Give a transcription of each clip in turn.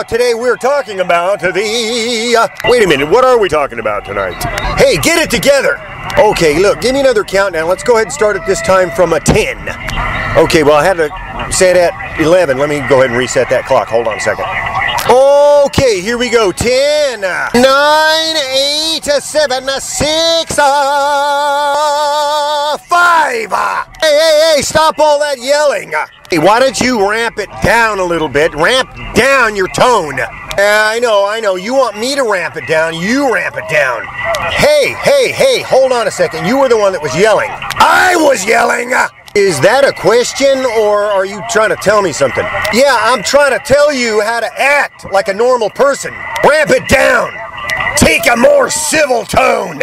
Today we're talking about the, wait a minute, what are we talking about tonight? Hey, get it together! Okay, look, give me another countdown. Let's go ahead and start at this time from a 10. Okay, well I had to say it at 11. Let me go ahead and reset that clock. Hold on a second. Okay, here we go. 10, 9, 8, 7, 6, 5. Hey, stop all that yelling. Hey, why don't you ramp it down a little bit? Ramp down your tone. I know. You want me to ramp it down. You ramp it down. Hey, hold on a second. You were the one that was yelling. I was yelling. Is that a question, or are you trying to tell me something? Yeah, I'm trying to tell you how to act like a normal person. Ramp it down. Take a more civil tone.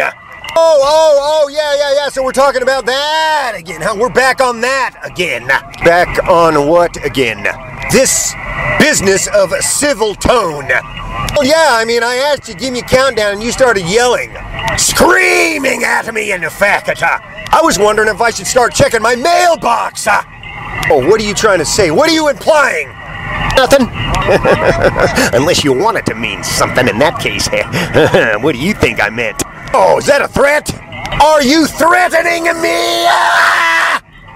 Oh, yeah. So we're talking about that again. We're back on that again. Back on what again? This business of civil tone. Well, yeah, I mean, I asked you to give me a countdown and you started yelling. Screaming at me, in fact. I was wondering if I should start checking my mailbox. Oh, what are you trying to say? What are you implying? Nothing. Unless you want it to mean something in that case. What do you think I meant? Oh, is that a threat? Are you threatening me?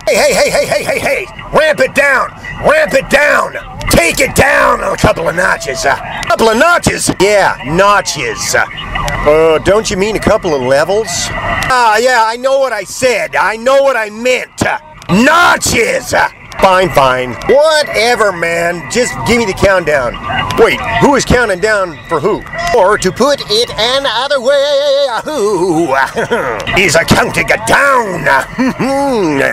Hey. Ramp it down. Take it down a couple of notches. Couple of notches? Yeah, notches. Don't you mean a couple of levels? Yeah, I know what I said. I know what I meant. Notches! Fine. Whatever, man. Just give me the countdown. Wait, who is counting down for who? Or to put it another way, who is counting down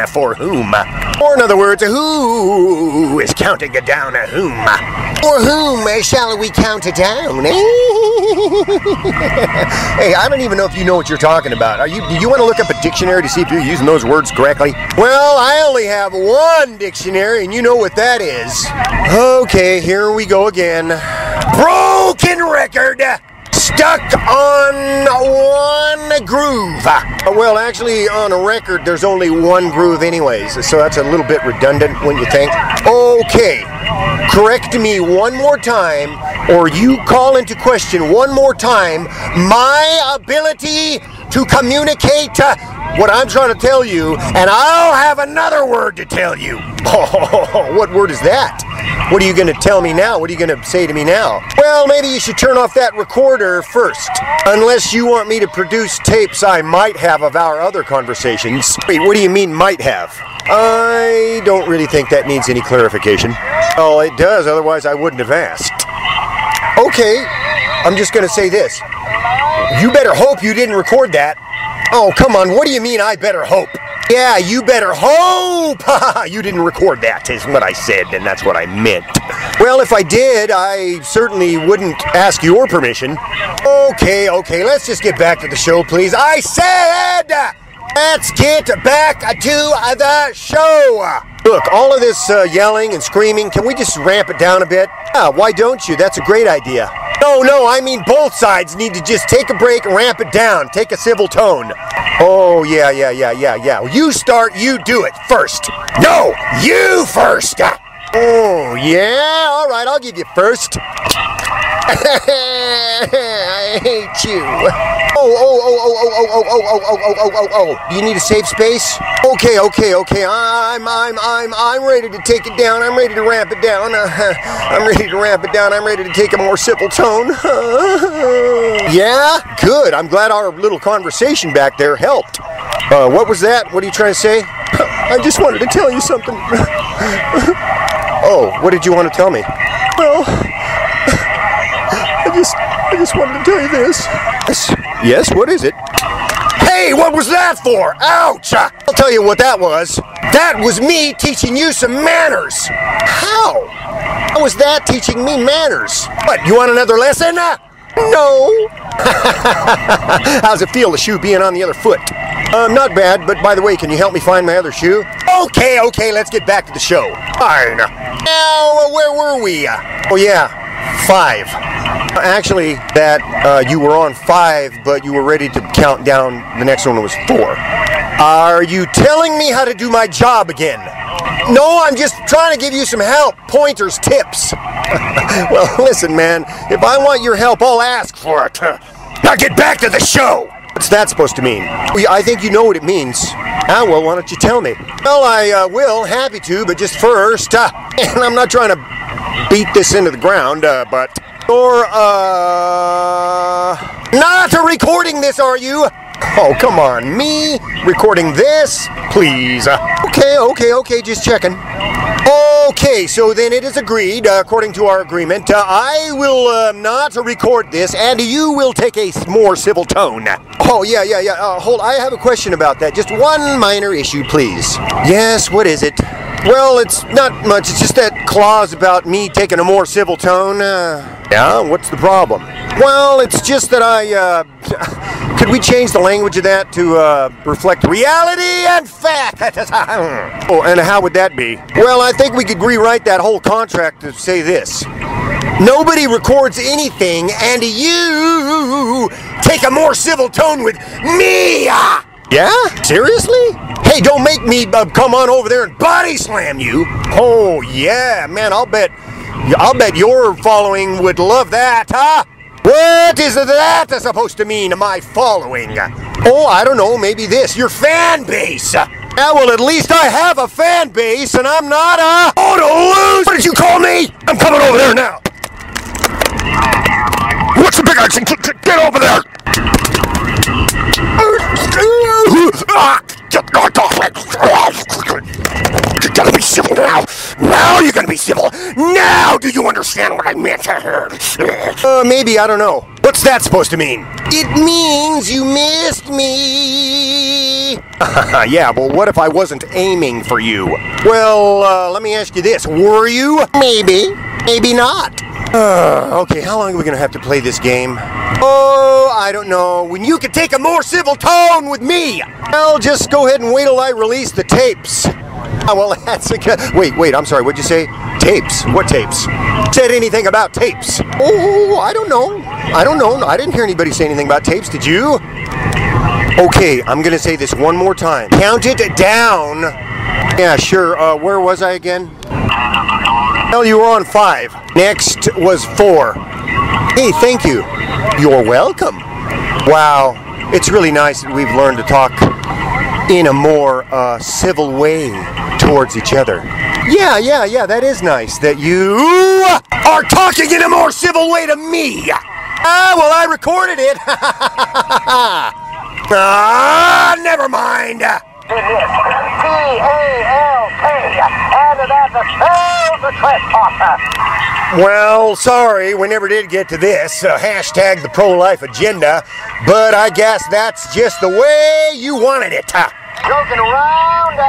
for whom? Or in other words, who is counting down whom? For whom shall we count it down? Hey, I don't even know if you know what you're talking about. Do you want to look up a dictionary to see if you're using those words correctly? Well, I only have one dictionary, and you know what that is. Okay, here we go again. Broken record! Stuck on one groove. Well, actually, on a record, there's only one groove anyways, so that's a little bit redundant, wouldn't you think? Okay, correct me one more time, or you call into question one more time my ability to communicate what I'm trying to tell you, and I'll have another word to tell you. Oh, what word is that? What are you going to tell me now? What are you going to say to me now? Well, maybe you should turn off that recorder first. Unless you want me to produce tapes I might have of our other conversations. Wait, what do you mean might have? I don't really think that needs any clarification. Oh, it does, otherwise I wouldn't have asked. Okay, I'm just going to say this. You better hope you didn't record that. Oh, come on, what do you mean I better hope? Yeah, you better hope you didn't record that, is what I said, and that's what I meant. Well, if I did, I certainly wouldn't ask your permission. Okay, let's just get back to the show, please. I said, let's get back to the show. Look, all of this yelling and screaming, can we just ramp it down a bit? Yeah, why don't you? That's a great idea. No, I mean both sides need to just take a break and ramp it down. Take a civil tone. Oh, yeah. You start, you do it first. No, you first. Oh, yeah? All right, I'll give you first. I hate you. Oh. Do you need a safe space? Okay. I'm ready to take it down. I'm ready to ramp it down. I'm ready to take a more civil tone. Yeah? Good. I'm glad our little conversation back there helped. What was that? What are you trying to say? I just wanted to tell you something. Oh, what did you want to tell me? Well, I just wanted to tell you this. Yes, what is it? Hey, what was that for? Ouch! I'll tell you what that was. That was me teaching you some manners. How? How was that teaching me manners? What, you want another lesson? No. How's it feel, the shoe being on the other foot? Not bad, but by the way, can you help me find my other shoe? Okay, let's get back to the show. Fine. Now, where were we? Oh yeah, 5. Actually, that you were on 5, but you were ready to count down. The next one was 4. Are you telling me how to do my job again? No, I'm just trying to give you some help, pointers, tips. Well, listen, man, if I want your help, I'll ask for it. Now get back to the show. What's that supposed to mean? I think you know what it means. Ah, well, why don't you tell me? Well, I will, happy to, but just first, and I'm not trying to beat this into the ground, but you're, not recording this, are you? Oh, come on, me recording this? Please. Okay, just checking. Okay, so then it is agreed, according to our agreement, I will not record this, and you will take a more civil tone. Oh, yeah, hold, I have a question about that. Just one minor issue, please. Yes, what is it? Well, it's not much, it's just that clause about me taking a more civil tone. Yeah, what's the problem? Well, it's just that could we change the language of that to reflect reality and fact? Oh, and how would that be? Well, I think we could rewrite that whole contract to say this. Nobody records anything, and you take a more civil tone with me! Yeah? Seriously? Hey, don't make me come on over there and body slam you. Oh, yeah, man, I'll bet your following would love that, huh? What is that supposed to mean, my following? Oh, I don't know, maybe this, your fan base. Yeah, well, at least I have a fan base, and I'm not a... Oh, to lose! What did you call me? I'm coming over there now. What's the big action? Get over there! You gotta be civil now. Now you're gonna be civil. Now do you understand what I meant? Maybe, I don't know. What's that supposed to mean? It means you missed me. Yeah, well, what if I wasn't aiming for you? Well, let me ask you this. Were you? Maybe. Maybe not. Okay, how long are we gonna have to play this game? Oh, I don't know. When you could take a more civil tone with me. Well, just go ahead and wait till I release the tapes. Well, that's a good... Wait, I'm sorry, what'd you say? Tapes? What tapes? Said anything about tapes? Oh, I don't know. I didn't hear anybody say anything about tapes, did you? Okay, I'm gonna say this one more time. Count it down. Yeah, sure, where was I again? Well, you were on 5. Next was 4. Hey, thank you. You're welcome. Wow, it's really nice that we've learned to talk in a more civil way towards each other. Yeah, that is nice that you are talking in a more civil way to me. Well, I recorded it. Never mind. P-A-L-K, and that's a trespasser. Well, sorry, we never did get to this, hashtag the pro-life agenda, but I guess that's just the way you wanted it. Joking around,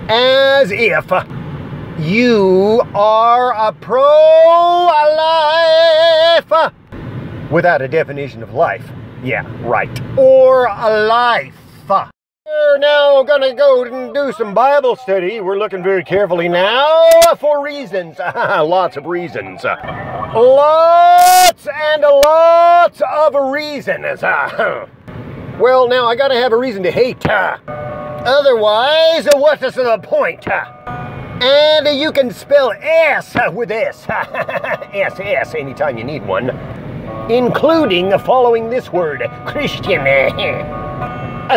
as if you are a pro-life without a definition of life. Yeah, right. Or a life. We're now gonna go and do some Bible study. We're looking very carefully now for reasons. Lots of reasons. Lots and lots of reasons. Well, now I gotta have a reason to hate. Otherwise, what is the point? And you can spell S with S. S anytime you need one. Including following this word, Christian.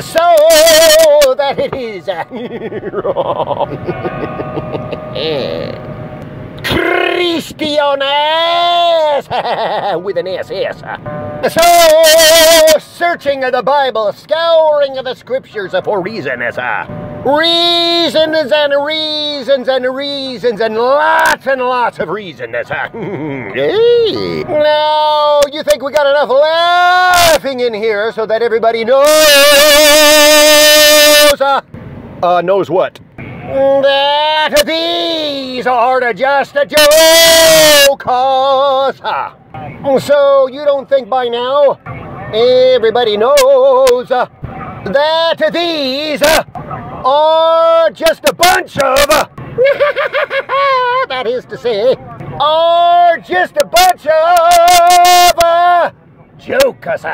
So that it is wrong. Christianes with an SS. So searching of the Bible, scouring of the scriptures for reasons. Reasons and reasons and reasons and lots of reasons. Hey. Now, you think we got enough laughing in here so that everybody knows? Knows what? That these are just jokes. So you don't think by now everybody knows that these are just a bunch of, that is to say, are just a bunch of jokers.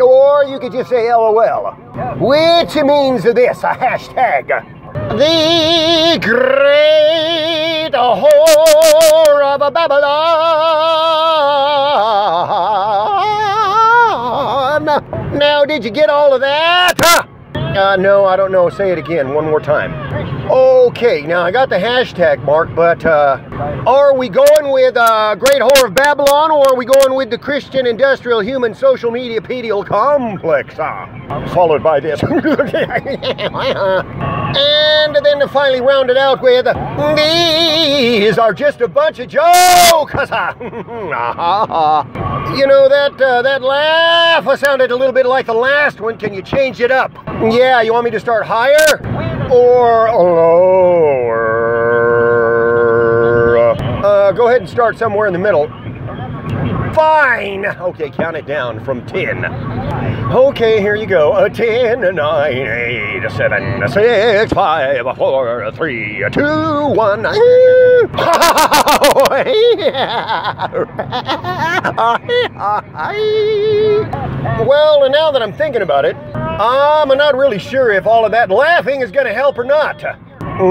Or you could just say LOL, which means this, a hashtag. The great whore of Babylon. Now, did you get all of that? No, I don't know. Say it again, one more time. Okay, now I got the hashtag mark, but are we going with Great Whore of Babylon, or are we going with the Christian Industrial Human Social Media Pedial Complex? Followed by this. And then to finally round it out with, these are just a bunch of jokes. You know, that laugh sounded a little bit like the last one. Can you change it up? Yeah, you want me to start higher or lower? Go ahead and start somewhere in the middle. Fine. Okay, count it down from 10. Okay, here you go. 10, 9, 8, 7, 6, 5, 4, 3, 2, 1. Well, and now that I'm thinking about it, I'm not really sure if all of that laughing is going to help or not.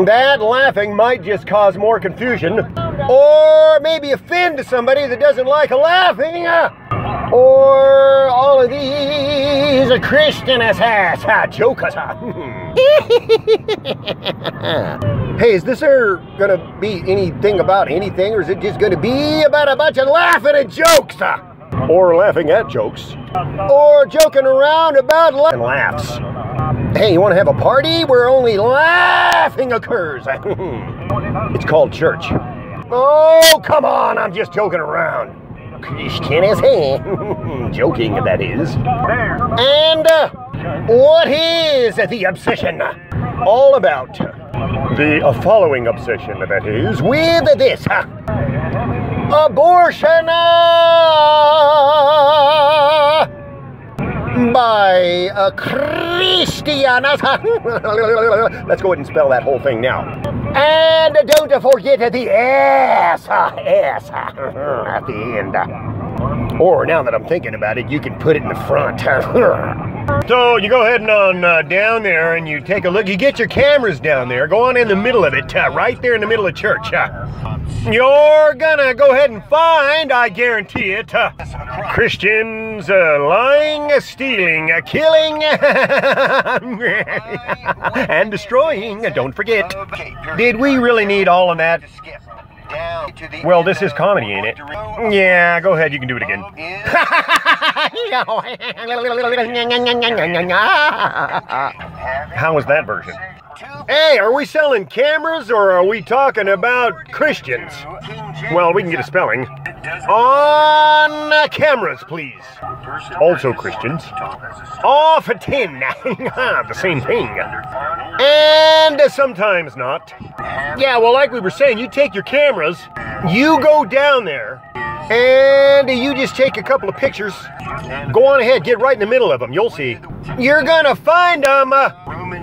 That laughing might just cause more confusion, or maybe offend somebody that doesn't like laughing, or all of these Christian ass jokers. Hey, is this gonna be anything about anything, or is it just gonna be about a bunch of laughing at jokes? Or laughing at jokes? Or joking around about laughs? Hey, you want to have a party where only laughing occurs? It's called church. Oh, come on, I'm just joking around. Christian as hell. Joking, that is. And what is the obsession all about? The following obsession, that is, with this. Abortion by Christianas. Let's go ahead and spell that whole thing now. And don't forget the S at the end. Or now that I'm thinking about it, you can put it in the front. So you go ahead and on down there and you take a look. You get your cameras down there. Go on in the middle of it, right there in the middle of church. You're gonna go ahead and find, I guarantee it, Christians lying, stealing, killing, and destroying. Don't forget. Did we really need all of that? Well, this is comedy, ain't it? Yeah, go ahead, you can do it again. How was that version? Hey, are we selling cameras or are we talking about Christians? Well, we can get a spelling. On cameras, please. Also Christians. Off 10. The same thing. And sometimes not. Yeah, well, like we were saying, you take your cameras, you go down there, and you just take a couple of pictures. Go on ahead, get right in the middle of them. You'll see. You're gonna find them.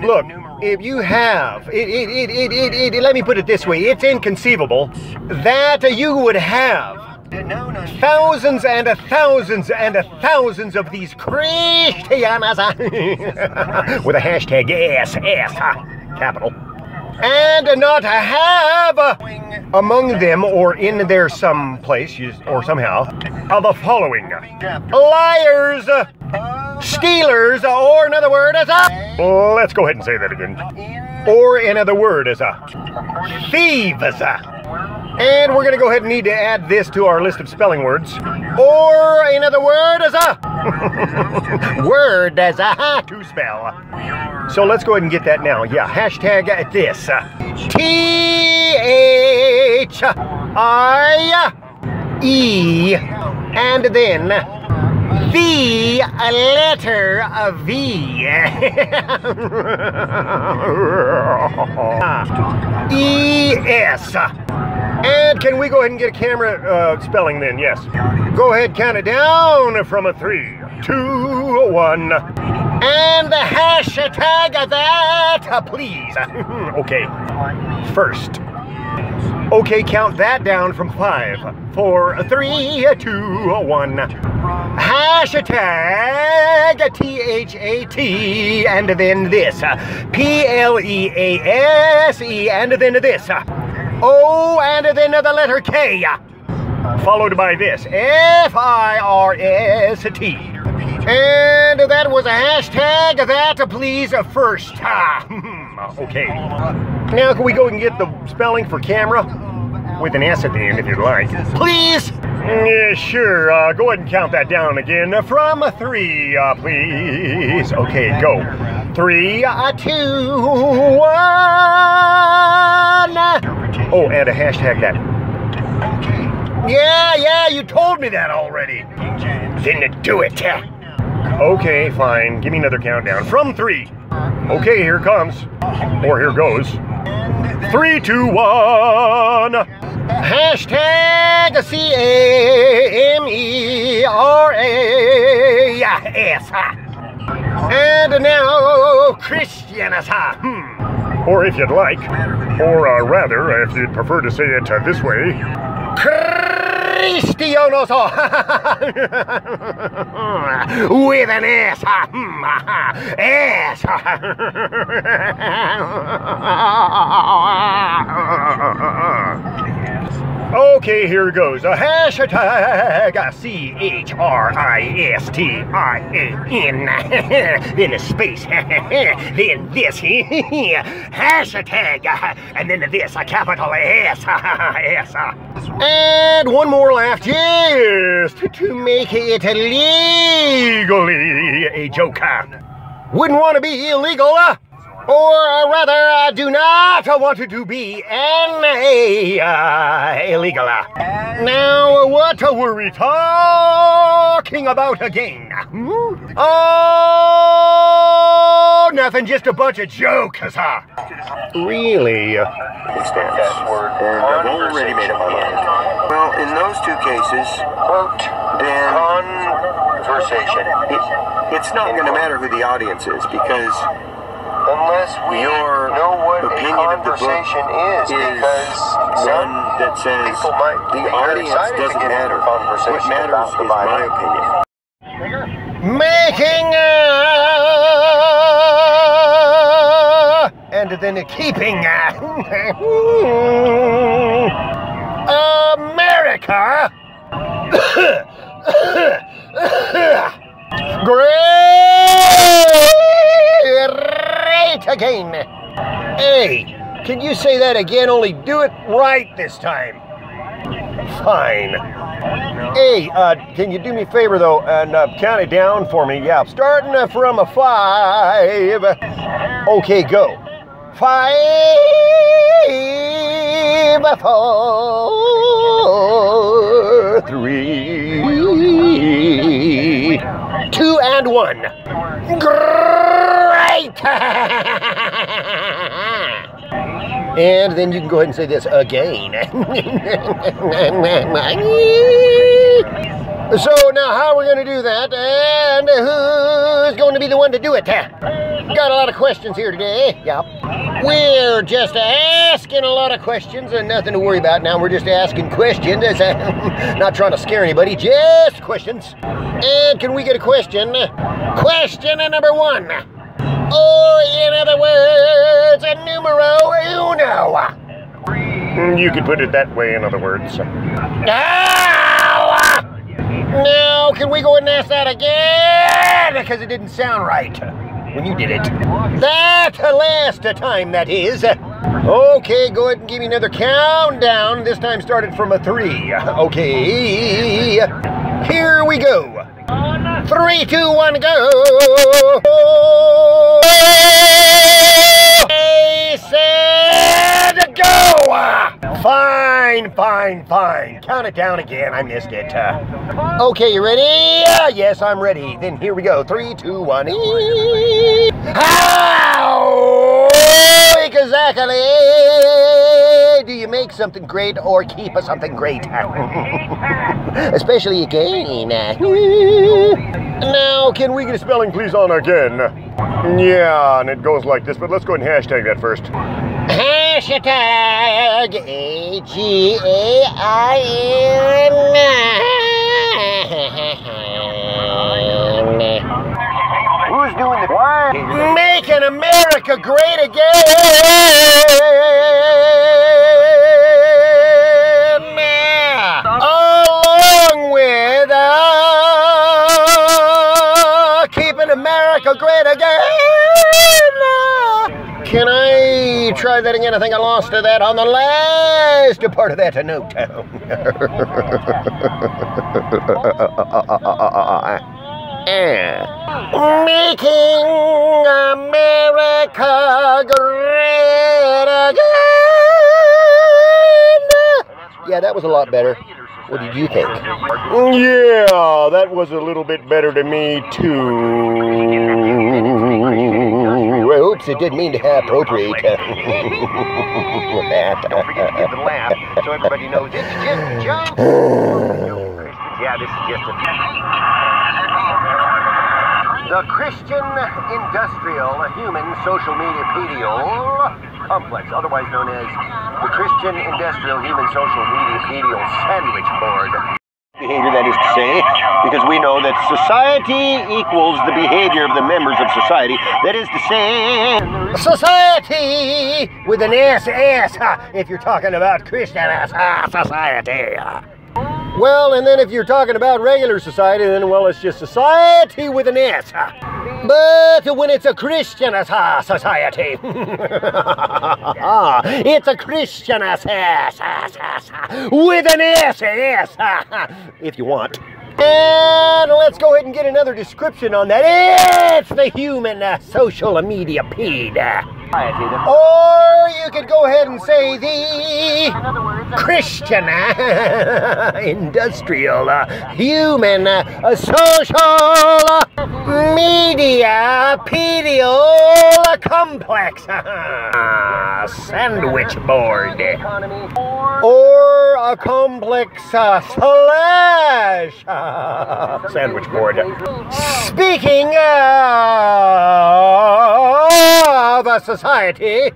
Look, if you have, let me put it this way, it's inconceivable that you would have thousands and thousands and thousands of these Christianas with a hashtag SS, capital, and not have among them or in there someplace or somehow the following: liars, stealers, or in other words, let's go ahead and say that again. Or in other words, thieves. And we're going to go ahead and need to add this to our list of spelling words. Or in other words, word to spell. So let's go ahead and get that now. Yeah, hashtag this. THIE and then the letter V. ES. And can we go ahead and get a camera spelling then? Yes. Go ahead, count it down from a 3, 2, 1. And the hashtag that, please. Okay. First, Okay, count that down from 5, 4, 3, 2, 1. Hashtag THAT and then this. PLEASE and then this. O and then the letter K. Followed by this. FIRST. And that was a hashtag that please first. Okay. Now can we go and get the spelling for camera? With an S at the end if you'd like. Please? Yeah, sure. Go ahead and count that down again from 3, please. Okay, go. 3, 2, 1. Oh, and a hashtag that. Yeah, you told me that already. Then do it. Okay, fine. Give me another countdown. From 3. Okay, here comes. Or here goes. 3, 2, 1. Hashtag CAMERAS. And now Christianas. Or if you'd like, or rather, if you'd prefer to say it this way, Christianos. With an S. S. Okay, here goes. A hashtag CHRISTIAN. Then a space. Then this. Hashtag. And then this, a capital S. S. And one more laugh, just to make it legally a joke. Wouldn't want to be illegal. Or rather, I do not want it to be illegal. Now, what were we talking about again? Oh, nothing, just a bunch of jokes. Really? It stands. And I've already made up my mind. Well, in those two cases, then conversation. It's not going to matter who the audience is because unless we know what opinion a conversation is because one that says the audience doesn't matter. What matters is my opinion. Making and then keeping America great again. Hey, can you say that again? Only do it right this time. Fine. Hey, can you do me a favor though and count it down for me? Yeah, starting from a 5. Okay, go. 5, 4, 3, 2, and 1. Great! And then you can go ahead and say this again. So now how are we going to do that? And who's going to be the one to do it? Got a lot of questions here today. Yep. We're just asking a lot of questions and nothing to worry about now. We're just asking questions. Not trying to scare anybody, just questions. And can we get a question? Question number 1. Or in other words, a numero uno. You could put it that way, in other words. Now, can we go ahead and ask that again? Because it didn't sound right when you did it. That last time, that is. Okay, go ahead and give me another countdown. This time started from a 3. Okay. Here we go. 3, 2, 1, go. I said go. Fine. Count it down again. I missed it. Okay, you ready? Yes, I'm ready. Then here we go. 3, 2, 1. How exactly do you make something great or keep something great? Especially again. Now, can we get a spelling please on again? Yeah, and it goes like this, but let's go ahead and hashtag that first. Hashtag AGAIN. Who's doing the what? Making America great again. Along with keeping America great again. Can I try that again? I think I lost that on the last part of that note. Making America great again. Yeah, that was a lot better. What did you think? Yeah, that was a little bit better to me, too. Oops, it didn't mean to appropriate with that. Don't forget to give the laugh so everybody knows it's just John. Yeah, this is just a... The Christian Industrial Human Social Media Pedial Complex, otherwise known as the Christian Industrial Human Social Media Pedial Sandwich Board. Behavior, that is to say, because we know that society equals the behavior of the members of society. That is to say... Society with an SS, if you're talking about Christian society. Well, and then if you're talking about regular society, then, well, it's just society with an S. But when it's a Christian society, it's a Christian with an S, if you want. And let's go ahead and get another description on that. It's the human social media ped. Or you could go ahead and say the Christian industrial human social media pedial complex sandwich board. Or a complex slash sandwich board. Speaking of a society,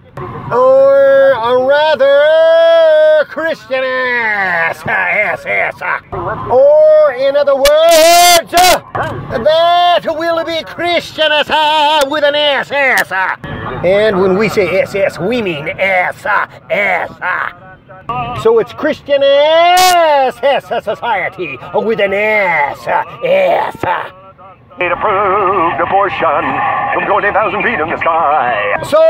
or a rather Christian ass, or in other words, that will be Christian ass with an SS. And when we say SS, we mean S. So it's Christian ass society with an S. Approved abortion from 20,000 feet in the sky. So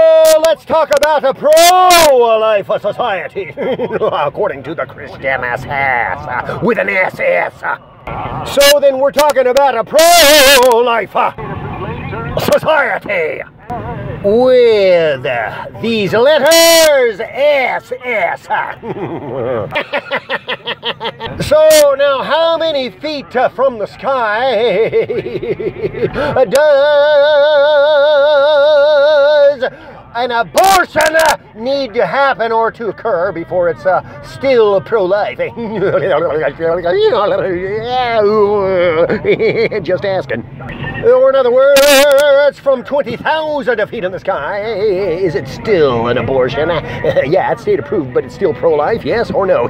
let's talk about a pro-life society, according to the Christian ass with an SS. So then we're talking about a pro-life society with these letters SS. So now, how many feet from the sky does an abortion need to happen or to occur before it's still pro-life? Just asking. Or in other words, from 20,000 feet in the sky, is it still an abortion? Yeah, it's state approved, but it's still pro-life, yes or no?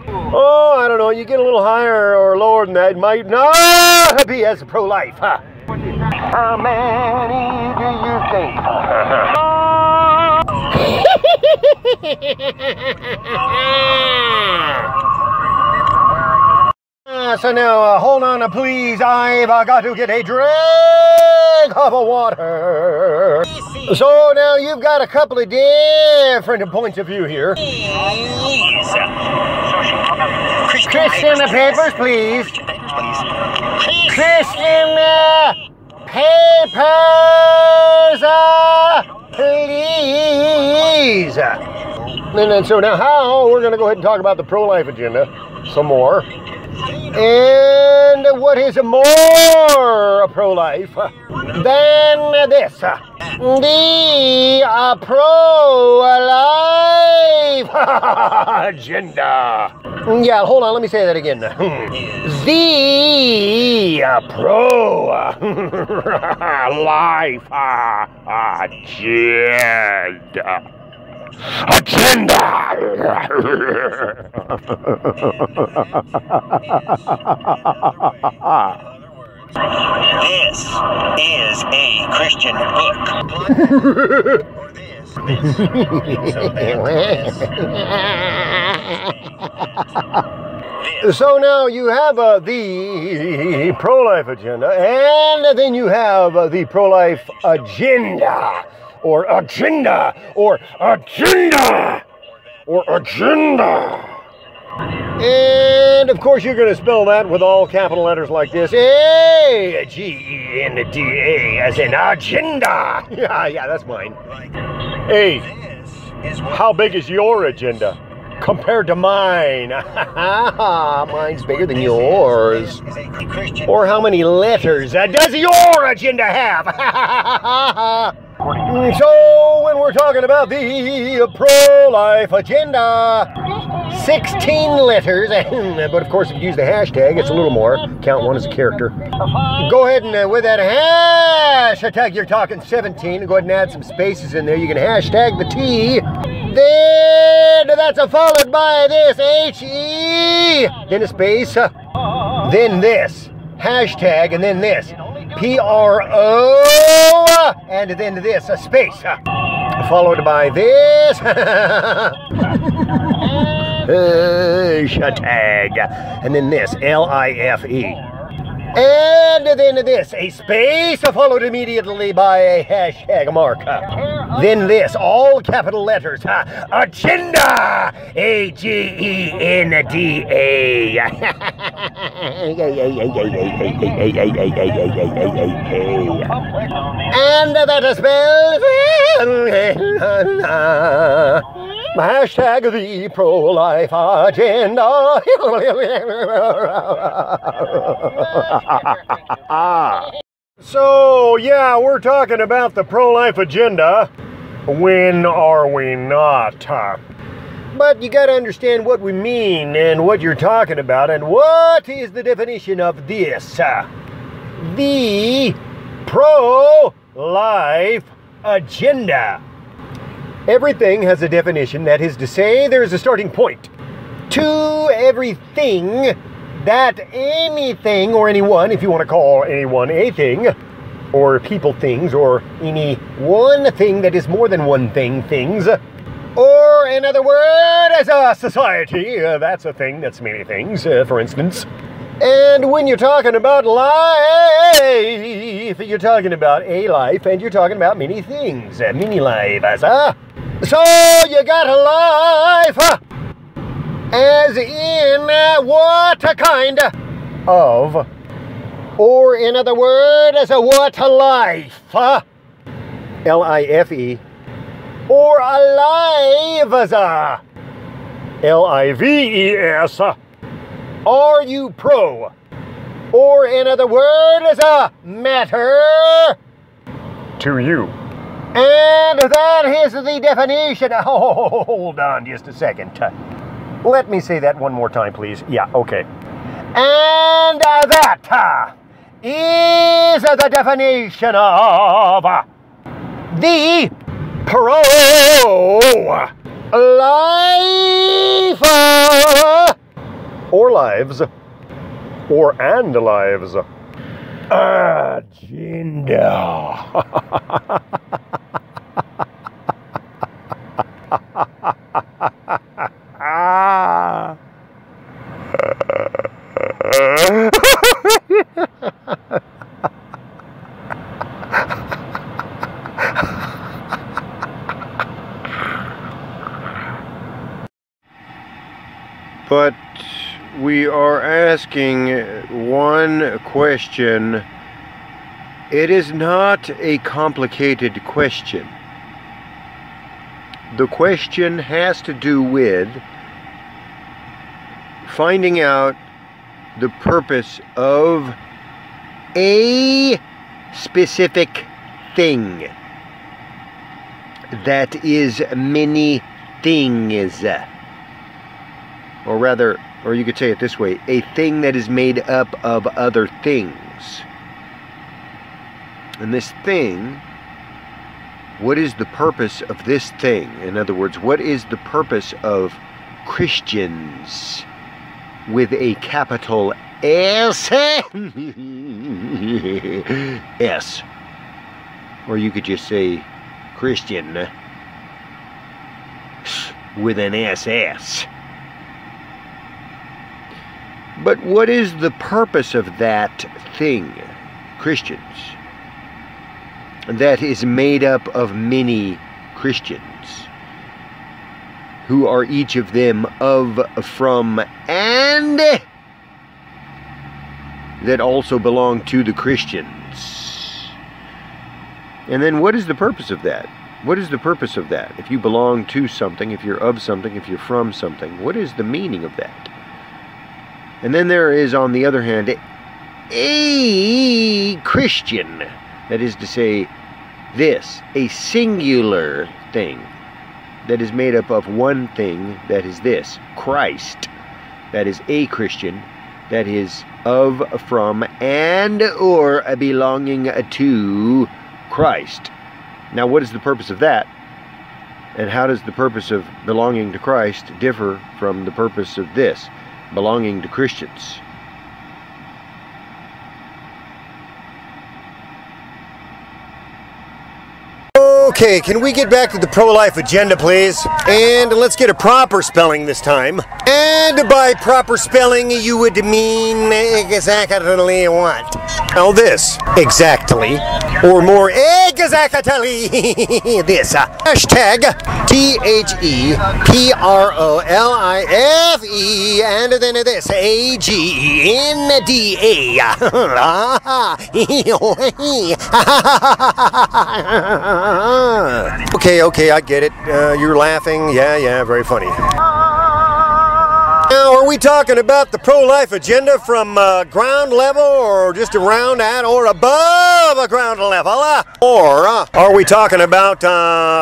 Oh, I don't know, you get a little higher or lower than that, it might not be as pro-life. How many do you think? So now, hold on, please. I've got to get a drink of water. So now you've got a couple of different points of view here. Christian papers, please. Christian papers, please. And so now how we're going to go ahead and talk about the pro-life agenda some more. And what is more pro-life than this? The pro-life agenda. Yeah, hold on, let me say that again. The pro-life agenda. agenda. This is a Christian book. So now you have the pro-life agenda, and then you have the pro-life agenda, or agenda, or agenda, or agenda. And of course you're going to spell that with all capital letters like this, A-G-E-N-D-A, as in agenda. Yeah, that's mine. Hey, how big is your agenda compared to mine? Mine's bigger than yours. Or how many letters does your agenda have? So when we're talking about the pro-life agenda, 16 letters, but of course if you use the hashtag, it's a little more. Count one as a character. Go ahead and with that hashtag, you're talking 17, go ahead and add some spaces in there. You can hashtag the T. Then that's followed by this H-E, then a space, then this, hashtag, and then this, P-R-O, and then this, a space, followed by this, hashtag, and then this, L-I-F-E. And then this, a space followed immediately by a hashtag mark. Then this, all capital letters, agenda, A-G-E-N-D-A. And that spells hashtag the pro-life agenda. So, yeah, we're talking about the pro-life agenda. When are we not? But you got to understand what we mean and what you're talking about, and what is the definition of this. The pro-life agenda. Everything has a definition, that is to say, there is a starting point to everything that anything or anyone, if you want to call anyone a thing, or people things, or any one thing that is more than one thing things, or in other words, as a society, that's a thing that's many things, for instance. And when you're talking about life, you're talking about a life, and you're talking about many things, many lives, So you got a life, as in what kind of, or in other words, as a what life, L-I-F-E, or alive, L-I-V-E-S. Are you pro? Or in other words, a matter to you. And that is the definition. Oh, hold on just a second. Let me say that one more time, please. Yeah, okay. And that is the definition of the pro-life, or lives, or and lives, agenda. But we are asking one question. It is not a complicated question. The question has to do with finding out the purpose of a specific thing that is many things. Or rather, or you could say it this way, a thing that is made up of other things. And this thing What is the purpose of this thing? In other words, what is the purpose of Christians with a capital S? S. Or you could just say Christian with an SS. But what is the purpose of that thing, Christians, that is made up of many Christians, who are each of them of, from, and that also belong to the Christians? And then what is the purpose of that? What is the purpose of that? If you belong to something, if you're of something, if you're from something, what is the meaning of that? And then there is, on the other hand, a Christian. That is to say, this, a singular thing that is made up of one thing, that is this, Christ. That is a Christian, that is of, from, and or belonging to Christ. Now, what is the purpose of that? And how does the purpose of belonging to Christ differ from the purpose of this, belonging to Christians? Okay, can we get back to the pro-life agenda, please? And let's get a proper spelling this time. And by proper spelling, you would mean exactly what? Well, this. Exactly. Or more exactly this. Hashtag THEPROLIFE and then this AGNDA. Okay, I get it. You're laughing. Yeah, very funny. Now, are we talking about the pro-life agenda from ground level, or just around at or above a ground level? Or are we talking about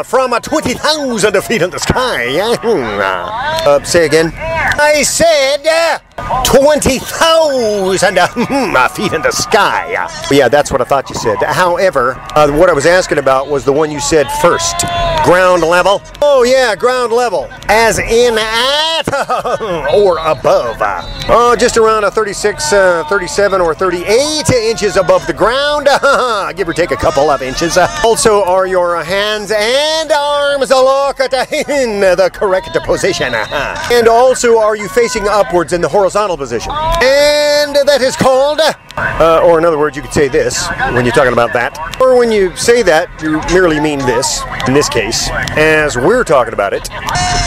from 20,000 feet in the sky? Say again. I said 20,000 feet in the sky. Yeah, that's what I thought you said. However, what I was asking about was the one you said first. Ground level? Oh yeah, ground level. As in at or above. Oh, just around 36, 37, or 38 inches above the ground. Give or take a couple of inches. Also, are your hands and arms locked in the correct position? And also, are you facing upwards in the horizontal position? And that is called, or in other words, you could say this when you're talking about that. Or when you say that, you merely mean this, in this case, as we're talking about it.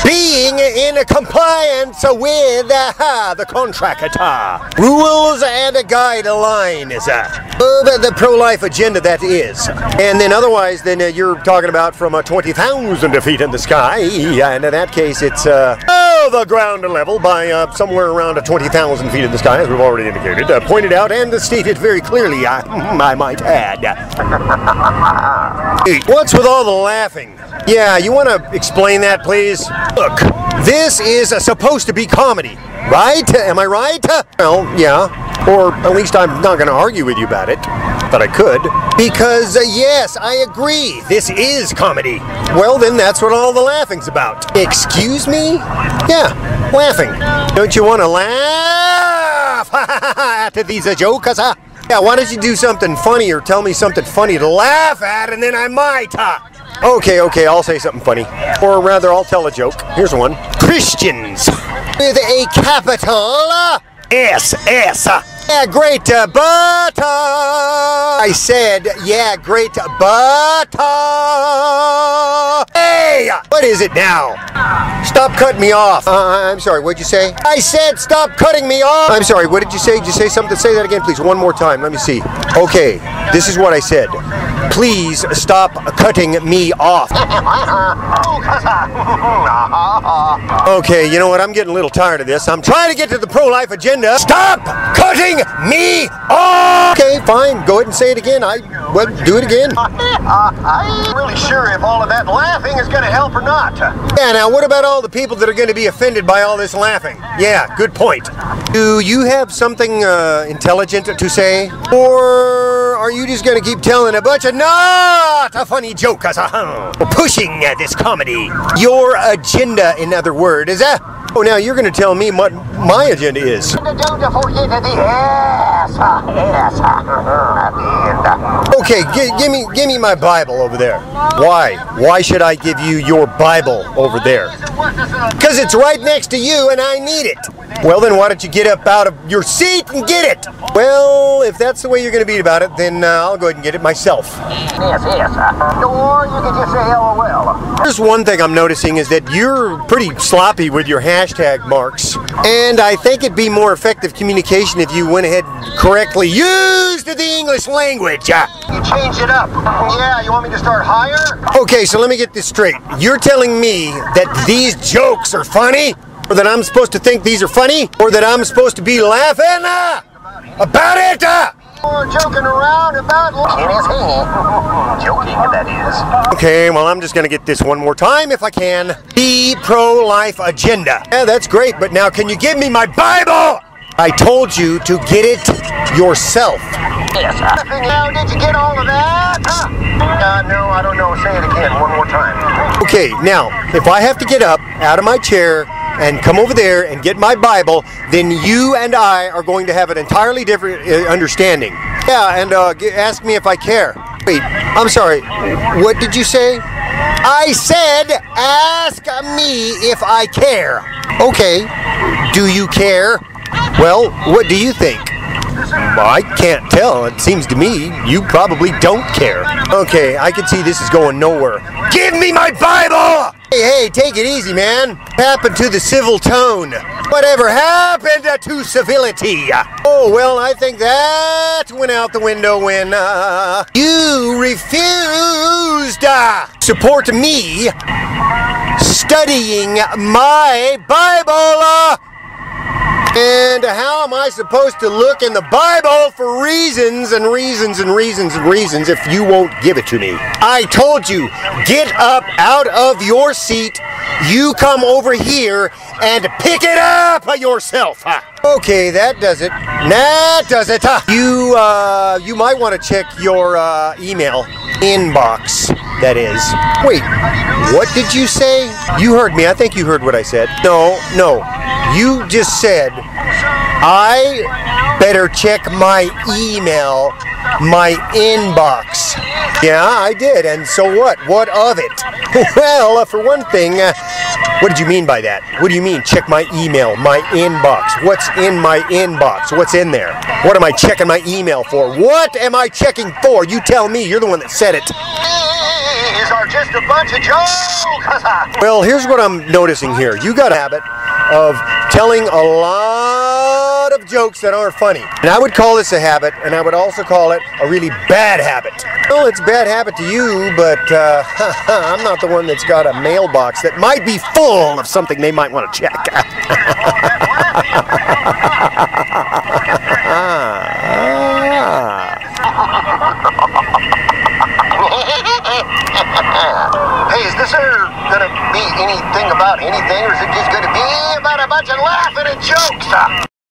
Being in compliance with the contract rules and guidelines of the pro-life agenda, that is. And then otherwise, then you're talking about from 20,000 feet in the sky. And in that case, it's the ground level by somewhere around 20,000 feet in the sky, as we've already indicated, pointed out and stated very clearly, I might add. What's with all the laughing? Yeah, you want to explain that, please? Look, this is supposed to be comedy, right? Am I right? Well, yeah. Or at least I'm not going to argue with you about it, but I could. Because, yes, I agree, this is comedy. Well, then that's what all the laughing's about. Excuse me? Yeah, laughing. Don't you want to laugh at these jokes? Yeah, why don't you do something funny or tell me something funny to laugh at, and then I might. Okay, I'll say something funny. Or rather, I'll tell a joke. Here's one. Christians with a capital SS. Yeah, great butter. I said, yeah, great butter. Hey, what is it now? Stop cutting me off. I'm sorry, what'd you say? I said stop cutting me off. I'm sorry, what did you say? Did you say something? Say that again, please, one more time. Let me see. Okay, this is what I said. Please stop cutting me off. Okay, you know what? I'm getting a little tired of this. I'm trying to get to the pro-life agenda. Stop cutting me off! Okay, fine. Go ahead and say it again. Well, do it again. I ain't really sure if all of that laughing is going to help or not. Yeah, now what about all the people that are going to be offended by all this laughing? Yeah, good point. Do you have something intelligent to say? Or are you just going to keep telling a bunch of not a funny jokes? Pushing this comedy. Your agenda, in other words, is that? Oh, now you're going to tell me what my agenda is. Okay, give me my Bible over there. Why? Why should I give you your Bible over there? Because it's right next to you and I need it. Well, then why don't you get up out of your seat and get it? Well, if that's the way you're going to be about it, then I'll go ahead and get it myself. Yes. Or you can just say LOL. There's one thing I'm noticing is that you're pretty sloppy with your hashtag marks. And I think it'd be more effective communication if you went ahead and correctly used the English language. You changed it up. Yeah, you want me to start higher? Okay, so let me get this straight. You're telling me that these jokes are funny? Or that I'm supposed to think these are funny? Or that I'm supposed to be laughing about it? Or joking around about joking, that is. Okay, well, I'm just going to get this one more time if I can. The pro-life agenda. Yeah, that's great, but now can you give me my Bible? I told you to get it yourself. Yes. Now, did you get all of that? No, I don't know. Say it again one more time. Okay, now, if I have to get up out of my chair and come over there and get my Bible, then you and I are going to have an entirely different understanding. Yeah, and ask me if I care. Wait, I'm sorry. What did you say? I said, ask me if I care. Okay, do you care? Well, what do you think? I can't tell. It seems to me you probably don't care. Okay, I can see this is going nowhere. Give me my Bible! Hey, take it easy, man. What happened to the civil tone? Whatever happened to civility? Oh, well, I think that went out the window when you refused to support me studying my Bible. And how am I supposed to look in the Bible for reasons and reasons and reasons and reasons if you won't give it to me? I told you, get up out of your seat, you come over here and pick it up yourself. Okay, that does it. That does it. You might want to check your email inbox, that is. Wait, what did you say? You heard me. I think you heard what I said. No. You just said, I better check my email, my inbox. Yeah, I did, and so what? What of it? Well, for one thing, what did you mean by that? What do you mean, check my email, my inbox? What's in my inbox? What's in there? What am I checking my email for? What am I checking for? You tell me, you're the one that said it. These are just a bunch of jokes. Well, here's what I'm noticing here. You got a habit of telling a lot of jokes that aren't funny. And I would call this a habit, and I would also call it a really bad habit. Well, it's a bad habit to you, but I'm not the one that's got a mailbox that might be full of something they might want to check. Hey, is this going to be anything about anything, or is it just going to be about a bunch of laughing and jokes?